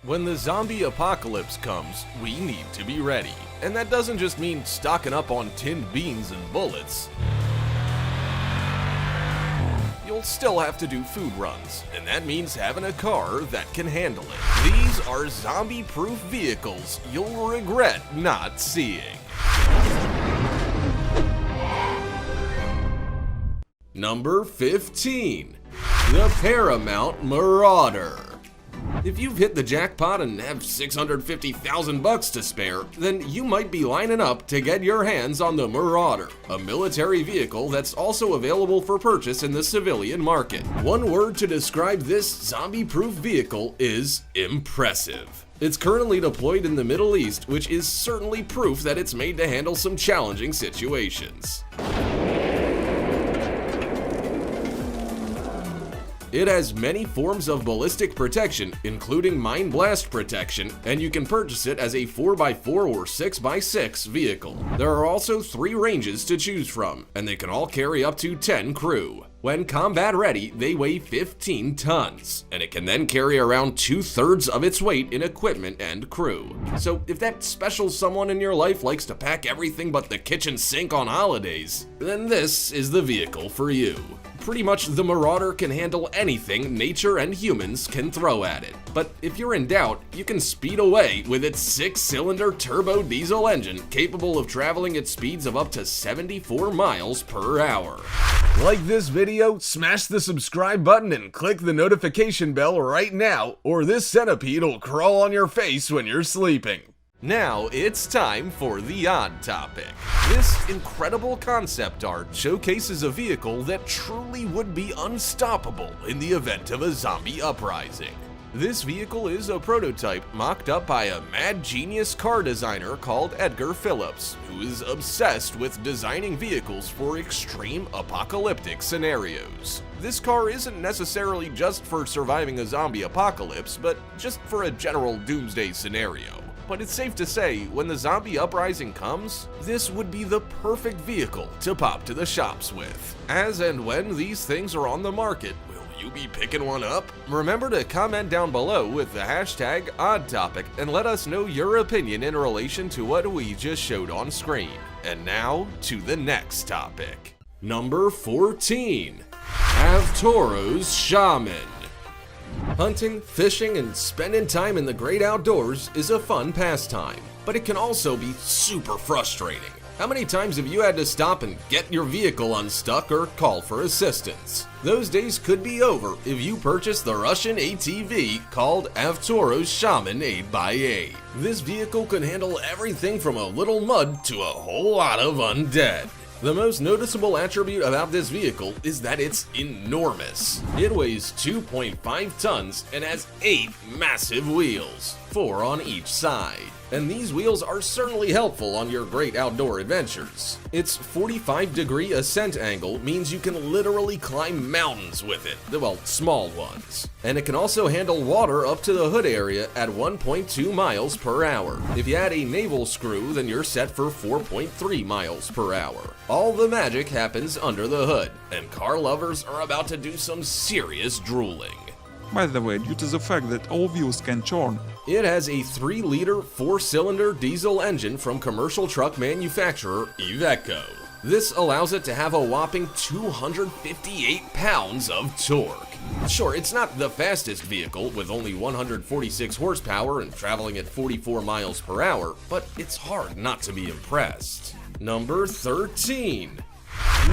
When the zombie apocalypse comes, we need to be ready. And that doesn't just mean stocking up on tinned beans and bullets. You'll still have to do food runs, and that means having a car that can handle it. These are zombie-proof vehicles you'll regret not seeing. Number 15. The Paramount Marauder. If you've hit the jackpot and have $650,000 to spare, then you might be lining up to get your hands on the Marauder, a military vehicle that's also available for purchase in the civilian market. One word to describe this zombie-proof vehicle is impressive. It's currently deployed in the Middle East, which is certainly proof that it's made to handle some challenging situations. It has many forms of ballistic protection, including mine blast protection, and you can purchase it as a 4x4 or 6x6 vehicle. There are also 3 ranges to choose from, and they can all carry up to 10 crew. When combat ready, they weigh 15 tons, and it can then carry around 2/3 of its weight in equipment and crew. So if that special someone in your life likes to pack everything but the kitchen sink on holidays, then this is the vehicle for you. Pretty much the Marauder can handle anything nature and humans can throw at it. But if you're in doubt, you can speed away with its 6-cylinder turbo diesel engine capable of traveling at speeds of up to 74 miles per hour. Like this video, smash the subscribe button and click the notification bell right now, or this centipede will crawl on your face when you're sleeping. Now it's time for the odd topic. This incredible concept art showcases a vehicle that truly would be unstoppable in the event of a zombie uprising. This vehicle is a prototype mocked up by a mad genius car designer called Edgar Phillips, who is obsessed with designing vehicles for extreme apocalyptic scenarios. This car isn't necessarily just for surviving a zombie apocalypse, but just for a general doomsday scenario. But it's safe to say, when the zombie uprising comes, this would be the perfect vehicle to pop to the shops with. As and when these things are on the market, will you be picking one up? Remember to comment down below with the hashtag OddTopic and let us know your opinion in relation to what we just showed on screen. And now, to the next topic. Number 14. Avtoro's Shaman. Hunting, fishing, and spending time in the great outdoors is a fun pastime, but it can also be super frustrating. How many times have you had to stop and get your vehicle unstuck or call for assistance? Those days could be over if you purchase the Russian ATV called Avtoro's Shaman 8x8. This vehicle can handle everything from a little mud to a whole lot of undead. The most noticeable attribute about this vehicle is that it's enormous. It weighs 2.5 tons and has 8 massive wheels, 4 on each side. And these wheels are certainly helpful on your great outdoor adventures. Its 45-degree ascent angle means you can literally climb mountains with it, well, small ones. And it can also handle water up to the hood area at 1.2 miles per hour. If you add a navel screw, then you're set for 4.3 miles per hour. All the magic happens under the hood, and car lovers are about to do some serious drooling. By the way, due to the fact that all wheels can turn, it has a 3-liter 4-cylinder diesel engine from commercial truck manufacturer Iveco. This allows it to have a whopping 258 pounds of torque. Sure, it's not the fastest vehicle with only 146 horsepower and traveling at 44 miles per hour, but it's hard not to be impressed. Number 13.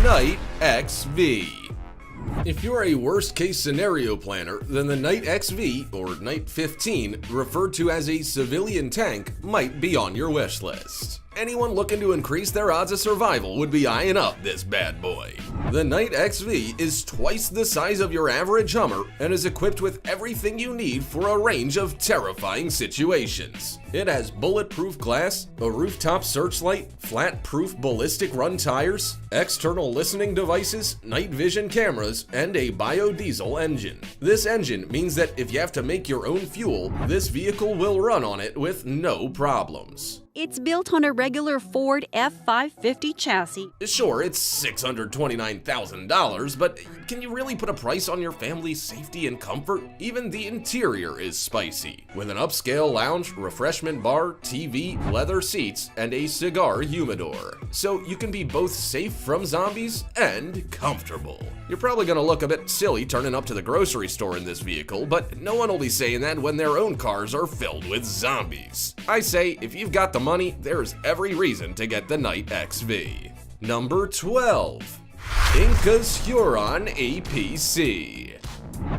Knight XV. If you're a worst-case scenario planner, then the Knight XV, or Knight 15, referred to as a civilian tank, might be on your wish list. Anyone looking to increase their odds of survival would be eyeing up this bad boy. The Knight XV is twice the size of your average Hummer and is equipped with everything you need for a range of terrifying situations. It has bulletproof glass, a rooftop searchlight, flat-proof ballistic run tires, external listening devices, night vision cameras, and a biodiesel engine. This engine means that if you have to make your own fuel, this vehicle will run on it with no problems. It's built on a regular Ford F-550 chassis. Sure, it's $629,000, but can you really put a price on your family's safety and comfort? Even the interior is spicy, with an upscale lounge, refreshment bar, TV, leather seats, and a cigar humidor. So you can be both safe from zombies and comfortable. You're probably gonna look a bit silly turning up to the grocery store in this vehicle, but no one will be saying that when their own cars are filled with zombies. I say, if you've got the money, there's every reason to get the Knight XV. Number 12. Inca's Huron APC.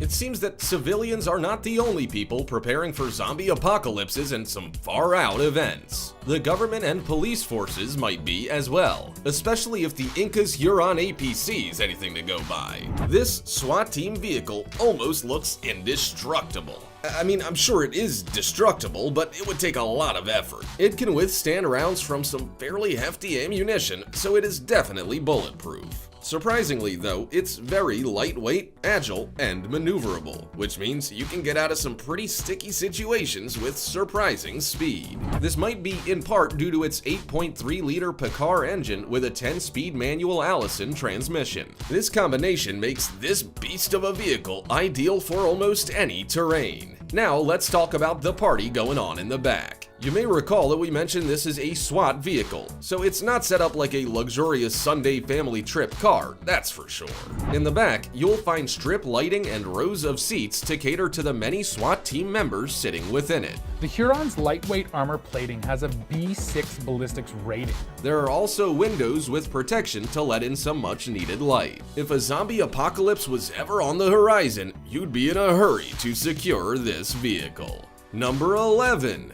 It seems that civilians are not the only people preparing for zombie apocalypses and some far-out events. The government and police forces might be as well, especially if the Inca's Huron APC is anything to go by. This SWAT team vehicle almost looks indestructible. I mean, I'm sure it is destructible, but it would take a lot of effort. It can withstand rounds from some fairly hefty ammunition, so it is definitely bulletproof. Surprisingly though, it's very lightweight, agile, and maneuverable, which means you can get out of some pretty sticky situations with surprising speed. This might be in part due to its 8.3-liter Picard engine with a 10-speed manual Allison transmission. This combination makes this beast of a vehicle ideal for almost any terrain. Now let's talk about the party going on in the back. You may recall that we mentioned this is a SWAT vehicle, so it's not set up like a luxurious Sunday family trip car, that's for sure. In the back, you'll find strip lighting and rows of seats to cater to the many SWAT team members sitting within it. The Huron's lightweight armor plating has a B6 ballistics rating. There are also windows with protection to let in some much needed light. If a zombie apocalypse was ever on the horizon, you'd be in a hurry to secure this vehicle. Number 11.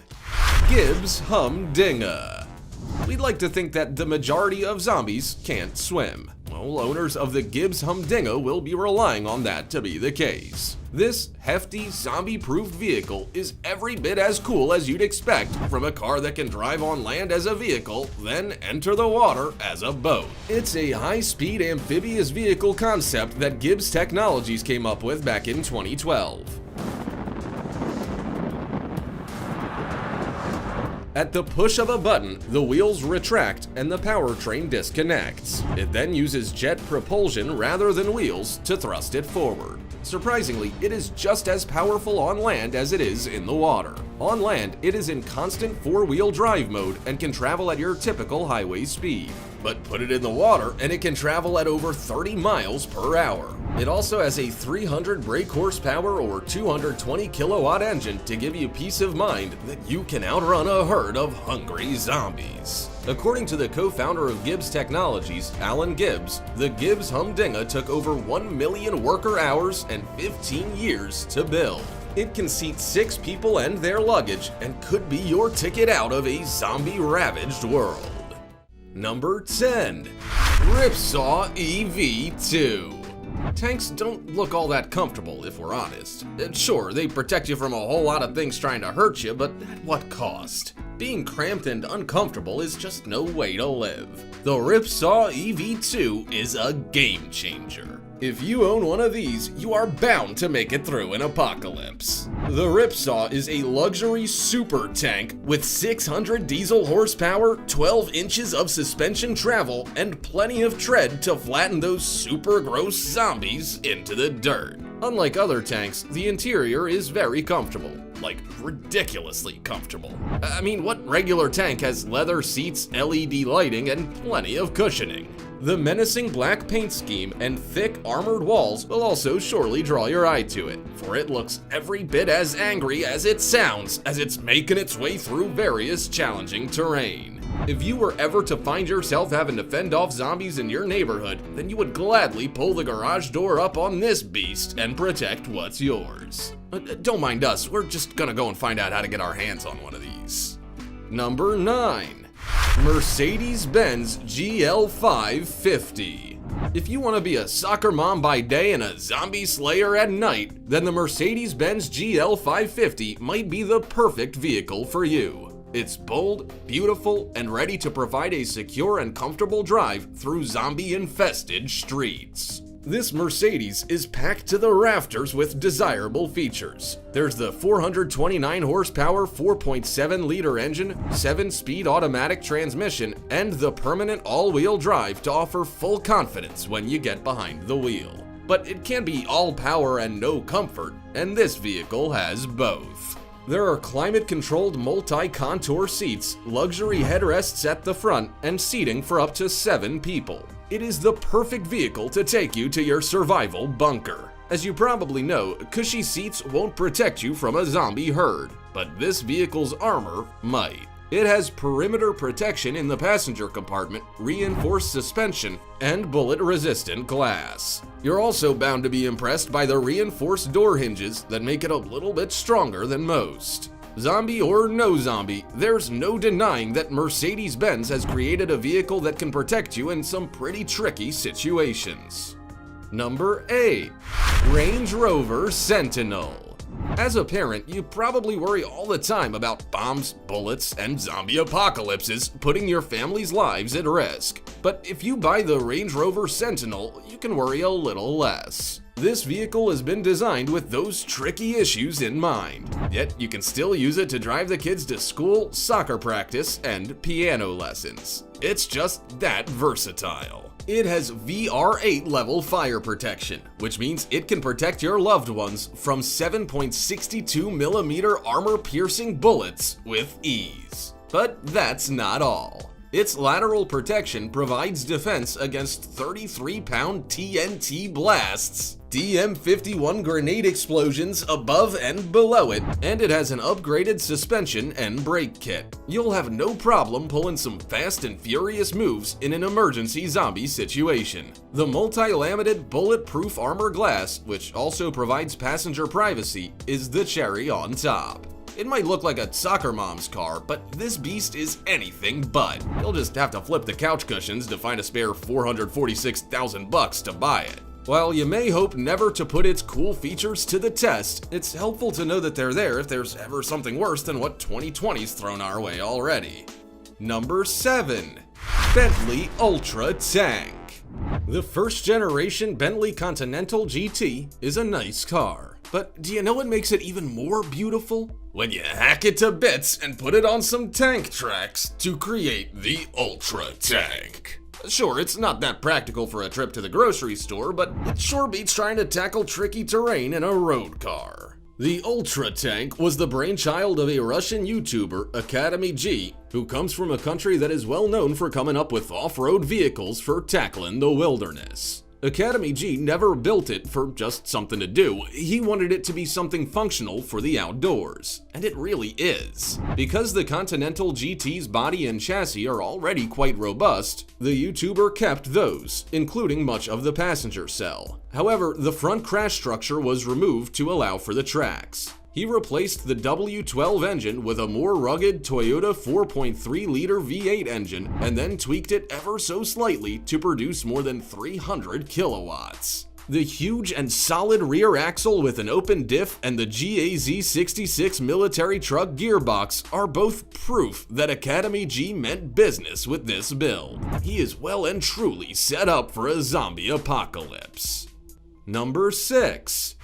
Gibbs Humdinger. We'd like to think that the majority of zombies can't swim. Well, owners of the Gibbs Humdinger will be relying on that to be the case. This hefty, zombie-proof vehicle is every bit as cool as you'd expect from a car that can drive on land as a vehicle, then enter the water as a boat. It's a high-speed amphibious vehicle concept that Gibbs Technologies came up with back in 2012. At the push of a button, the wheels retract and the powertrain disconnects. It then uses jet propulsion rather than wheels to thrust it forward. Surprisingly, it is just as powerful on land as it is in the water. On land, it is in constant four-wheel drive mode and can travel at your typical highway speed. But put it in the water and it can travel at over 30 miles per hour. It also has a 300 brake horsepower or 220 kilowatt engine to give you peace of mind that you can outrun a herd of hungry zombies. According to the co-founder of Gibbs Technologies, Alan Gibbs, the Gibbs Humdinger took over 1 million worker hours and 15 years to build. It can seat 6 people and their luggage and could be your ticket out of a zombie-ravaged world. Number 10. Ripsaw EV2. Tanks don't look all that comfortable, if we're honest. Sure, they protect you from a whole lot of things trying to hurt you, but at what cost? Being cramped and uncomfortable is just no way to live. The Ripsaw EV2 is a game changer. If you own one of these, you are bound to make it through an apocalypse. The Ripsaw is a luxury super tank with 600 diesel horsepower, 12 inches of suspension travel, and plenty of tread to flatten those super gross zombies into the dirt. Unlike other tanks, the interior is very comfortable. Like, ridiculously comfortable. I mean, what regular tank has leather seats, LED lighting, and plenty of cushioning? The menacing black paint scheme and thick armored walls will also surely draw your eye to it, for it looks every bit as angry as it sounds as it's making its way through various challenging terrain. If you were ever to find yourself having to fend off zombies in your neighborhood, then you would gladly pull the garage door up on this beast and protect what's yours. Don't mind us, we're just gonna go and find out how to get our hands on one of these. Number 9. Mercedes-Benz GL550. If you want to be a soccer mom by day and a zombie slayer at night, then the Mercedes-Benz GL550 might be the perfect vehicle for you. It's bold, beautiful, and ready to provide a secure and comfortable drive through zombie-infested streets. This Mercedes is packed to the rafters with desirable features. There's the 429 horsepower 4.7-liter engine, 7-speed automatic transmission, and the permanent all-wheel drive to offer full confidence when you get behind the wheel. But it can't be all power and no comfort, and this vehicle has both. There are climate-controlled multi-contour seats, luxury headrests at the front, and seating for up to 7 people. It is the perfect vehicle to take you to your survival bunker. As you probably know, cushy seats won't protect you from a zombie herd, but this vehicle's armor might. It has perimeter protection in the passenger compartment, reinforced suspension, and bullet-resistant glass. You're also bound to be impressed by the reinforced door hinges that make it a little bit stronger than most. Zombie or no zombie, there's no denying that Mercedes-Benz has created a vehicle that can protect you in some pretty tricky situations. Number 8. Range Rover Sentinel. As a parent, you probably worry all the time about bombs, bullets, and zombie apocalypses putting your family's lives at risk. But if you buy the Range Rover Sentinel, you can worry a little less. This vehicle has been designed with those tricky issues in mind, yet you can still use it to drive the kids to school, soccer practice, and piano lessons. It's just that versatile. It has VR8 level fire protection, which means it can protect your loved ones from 7.62mm armor-piercing bullets with ease. But that's not all. Its lateral protection provides defense against 33-pound TNT blasts, DM51 grenade explosions above and below it, and it has an upgraded suspension and brake kit. You'll have no problem pulling some fast and furious moves in an emergency zombie situation. The multi-laminated bulletproof armor glass, which also provides passenger privacy, is the cherry on top. It might look like a soccer mom's car, but this beast is anything but. You'll just have to flip the couch cushions to find a spare $446,000 to buy it. While you may hope never to put its cool features to the test, it's helpful to know that they're there if there's ever something worse than what 2020's thrown our way already. Number 7. Bentley Ultra Tank. The first generation Bentley Continental GT is a nice car. But do you know what makes it even more beautiful? When you hack it to bits and put it on some tank tracks to create the Ultra Tank. Sure, it's not that practical for a trip to the grocery store, but it sure beats trying to tackle tricky terrain in a road car. The Ultra Tank was the brainchild of a Russian YouTuber, Academy G, who comes from a country that is well known for coming up with off-road vehicles for tackling the wilderness. Academy G never built it for just something to do. He wanted it to be something functional for the outdoors. And it really is. Because the Continental GT's body and chassis are already quite robust, the YouTuber kept those, including much of the passenger cell. However, the front crash structure was removed to allow for the tracks. He replaced the W12 engine with a more rugged Toyota 4.3-liter V8 engine and then tweaked it ever so slightly to produce more than 300 kilowatts. The huge and solid rear axle with an open diff and the GAZ66 military truck gearbox are both proof that Academy G meant business with this build. He is well and truly set up for a zombie apocalypse. Number 6.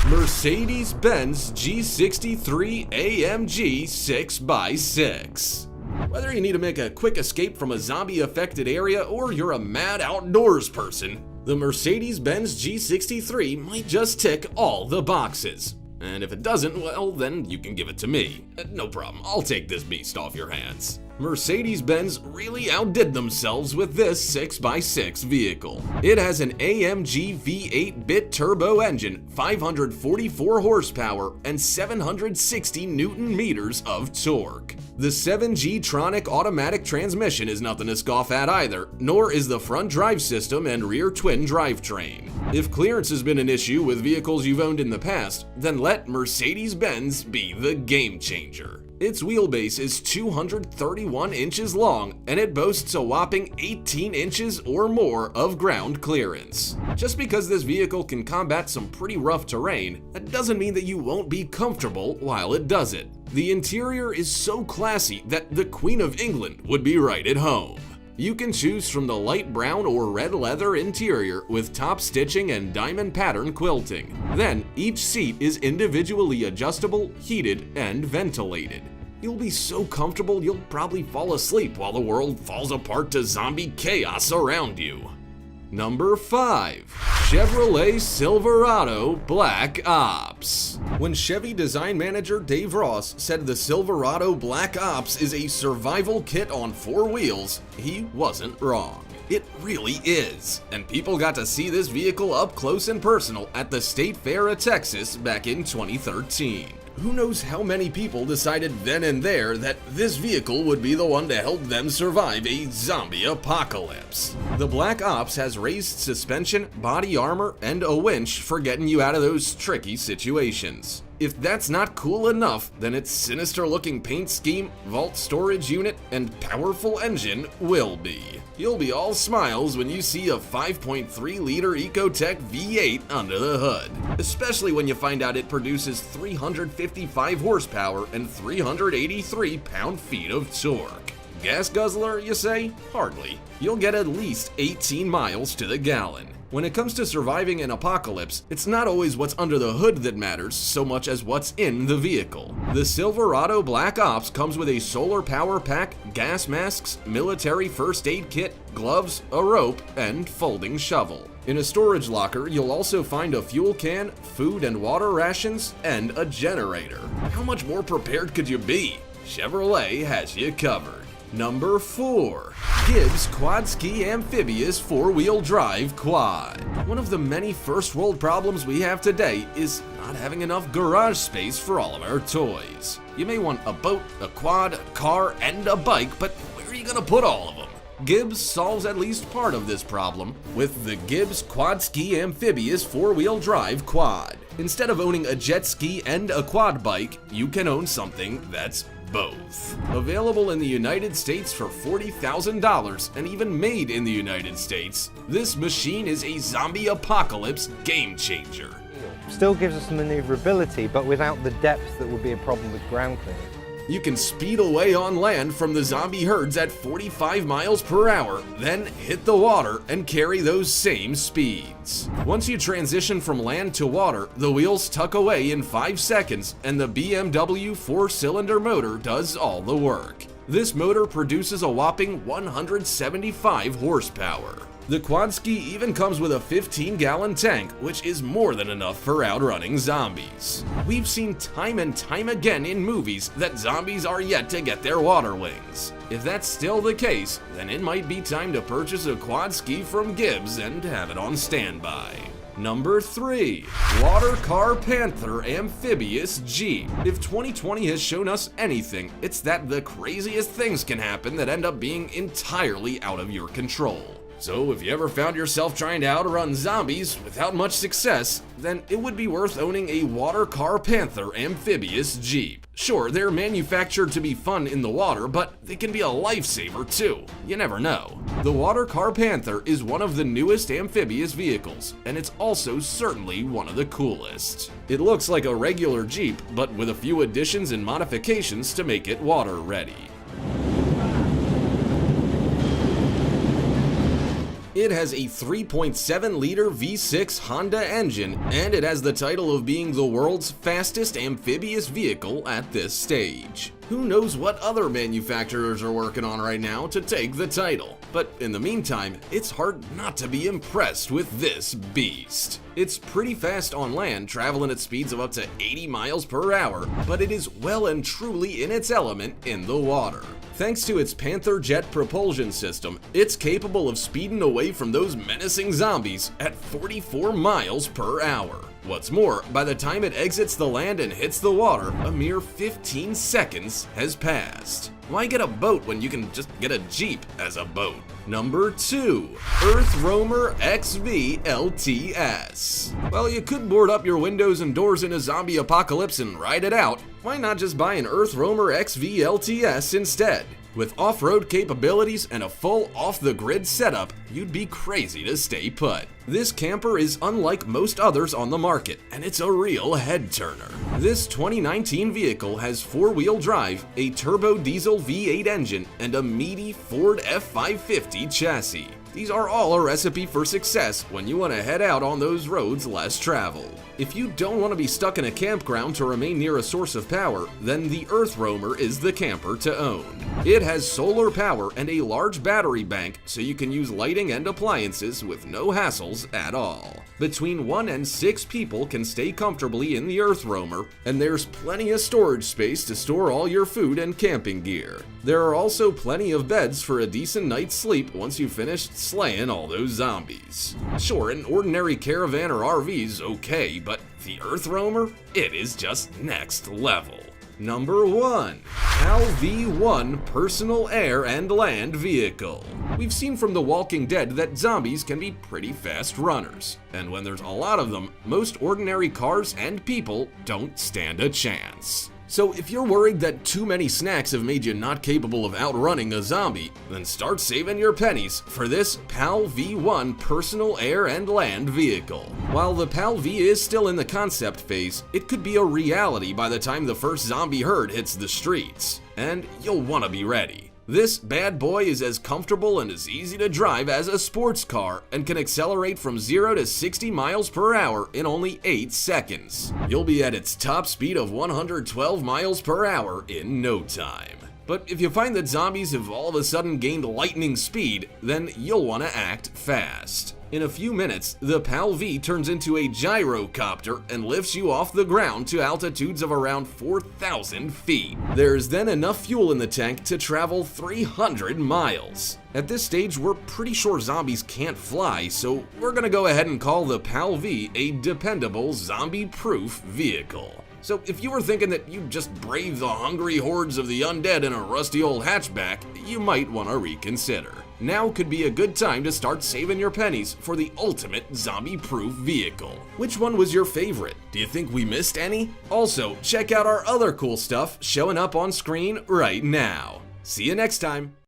Mercedes-Benz G63 AMG 6x6. Whether you need to make a quick escape from a zombie-affected area or you're a mad outdoors person, the Mercedes-Benz G63 might just tick all the boxes. And if it doesn't, well, then you can give it to me. No problem, I'll take this beast off your hands. Mercedes-Benz really outdid themselves with this 6x6 vehicle. It has an AMG V8 bit-turbo engine, 544 horsepower, and 760 Newton-meters of torque. The 7G-tronic automatic transmission is nothing to scoff at either, nor is the front drive system and rear twin drivetrain. If clearance has been an issue with vehicles you've owned in the past, then let Mercedes-Benz be the game changer. Its wheelbase is 231 inches long, and it boasts a whopping 18 inches or more of ground clearance. Just because this vehicle can combat some pretty rough terrain, that doesn't mean that you won't be comfortable while it does it. The interior is so classy that the Queen of England would be right at home. You can choose from the light brown or red leather interior with top stitching and diamond pattern quilting. Then, each seat is individually adjustable, heated, and ventilated. You'll be so comfortable you'll probably fall asleep while the world falls apart to zombie chaos around you. Number 5. Chevrolet Silverado Black Ops. When Chevy design manager Dave Ross said the Silverado Black Ops is a survival kit on 4 wheels, he wasn't wrong. It really is, and people got to see this vehicle up close and personal at the State Fair of Texas back in 2013. Who knows how many people decided then and there that this vehicle would be the one to help them survive a zombie apocalypse. The Black Ops has raised suspension, body armor, and a winch for getting you out of those tricky situations. If that's not cool enough, then its sinister-looking paint scheme, vault storage unit, and powerful engine will be. You'll be all smiles when you see a 5.3-liter Ecotec V8 under the hood, especially when you find out it produces 355 horsepower and 383 pound-feet of torque. Gas guzzler, you say? Hardly. You'll get at least 18 miles to the gallon. When it comes to surviving an apocalypse, it's not always what's under the hood that matters so much as what's in the vehicle. The Silverado Black Ops comes with a solar power pack, gas masks, military first aid kit, gloves, a rope, and folding shovel. In a storage locker, you'll also find a fuel can, food and water rations, and a generator. How much more prepared could you be? Chevrolet has you covered. Number 4. Gibbs Quadski Amphibious 4-Wheel Drive Quad. One of the many first world problems we have today is not having enough garage space for all of our toys. You may want a boat, a quad, a car, and a bike, but where are you gonna put all of them? Gibbs solves at least part of this problem with the Gibbs Quadski Amphibious 4-Wheel Drive Quad. Instead of owning a jet ski and a quad bike, you can own something that's both. Available in the United States for $40,000 and even made in the United States, this machine is a zombie apocalypse game changer. Still gives us maneuverability, but without the depth that would be a problem with ground clearing. You can speed away on land from the zombie herds at 45 miles per hour, then hit the water and carry those same speeds. Once you transition from land to water, the wheels tuck away in 5 seconds and the BMW 4-cylinder motor does all the work. This motor produces a whopping 175 horsepower. The Quadski even comes with a 15-gallon tank, which is more than enough for outrunning zombies. We've seen time and time again in movies that zombies are yet to get their water wings. If that's still the case, then it might be time to purchase a Quadski from Gibbs and have it on standby. Number 3. Water Car Panther Amphibious Jeep. If 2020 has shown us anything, it's that the craziest things can happen that end up being entirely out of your control. So if you ever found yourself trying to outrun zombies without much success, then it would be worth owning a Water Car Panther Amphibious Jeep. Sure, they're manufactured to be fun in the water, but they can be a lifesaver too. You never know. The Water Car Panther is one of the newest amphibious vehicles, and it's also certainly one of the coolest. It looks like a regular Jeep, but with a few additions and modifications to make it water ready. It has a 3.7-liter V6 Honda engine, and it has the title of being the world's fastest amphibious vehicle at this stage. Who knows what other manufacturers are working on right now to take the title, but in the meantime, it's hard not to be impressed with this beast. It's pretty fast on land, traveling at speeds of up to 80 miles per hour, but it is well and truly in its element in the water. Thanks to its Panther jet propulsion system, it's capable of speeding away from those menacing zombies at 44 miles per hour. What's more, by the time it exits the land and hits the water, a mere 15 seconds has passed. Why get a boat when you can just get a Jeep as a boat? Number 2. Earth Roamer XV LTS. Well, you could board up your windows and doors in a zombie apocalypse and ride it out. why not just buy an Earth Roamer XV LTS instead? With off-road capabilities and a full off-the-grid setup, you'd be crazy to stay put. This camper is unlike most others on the market, and it's a real head-turner. This 2019 vehicle has four-wheel drive, a turbo diesel V8 engine, and a meaty Ford F550 chassis. These are all a recipe for success when you want to head out on those roads less traveled. If you don't want to be stuck in a campground to remain near a source of power, then the Earth Roamer is the camper to own. It has solar power and a large battery bank, so you can use lighting and appliances with no hassles at all. Between 1 and 6 people can stay comfortably in the Earth Roamer, and there's plenty of storage space to store all your food and camping gear. There are also plenty of beds for a decent night's sleep once you've finished slaying all those zombies. Sure, an ordinary caravan or RV's okay, but the Earth Roamer? It is just next level. Number 1. PAL V1 Personal Air and Land Vehicle. We've seen from The Walking Dead that zombies can be pretty fast runners, and when there's a lot of them, most ordinary cars and people don't stand a chance. So if you're worried that too many snacks have made you not capable of outrunning a zombie, then start saving your pennies for this PAL V1 Personal Air and Land Vehicle. While the PAL V is still in the concept phase, it could be a reality by the time the first zombie herd hits the streets, and you'll want to be ready. This bad boy is as comfortable and as easy to drive as a sports car and can accelerate from 0 to 60 miles per hour in only 8 seconds. You'll be at its top speed of 112 miles per hour in no time. But if you find that zombies have all of a sudden gained lightning speed, then you'll want to act fast. In a few minutes, the PAL V turns into a gyrocopter and lifts you off the ground to altitudes of around 4,000 feet. There's then enough fuel in the tank to travel 300 miles. At this stage, we're pretty sure zombies can't fly, so we're gonna go ahead and call the PAL V a dependable, zombie-proof vehicle. So if you were thinking that you'd just brave the hungry hordes of the undead in a rusty old hatchback, you might want to reconsider. Now could be a good time to start saving your pennies for the ultimate zombie-proof vehicle. Which one was your favorite? Do you think we missed any? Also, check out our other cool stuff showing up on screen right now. See you next time.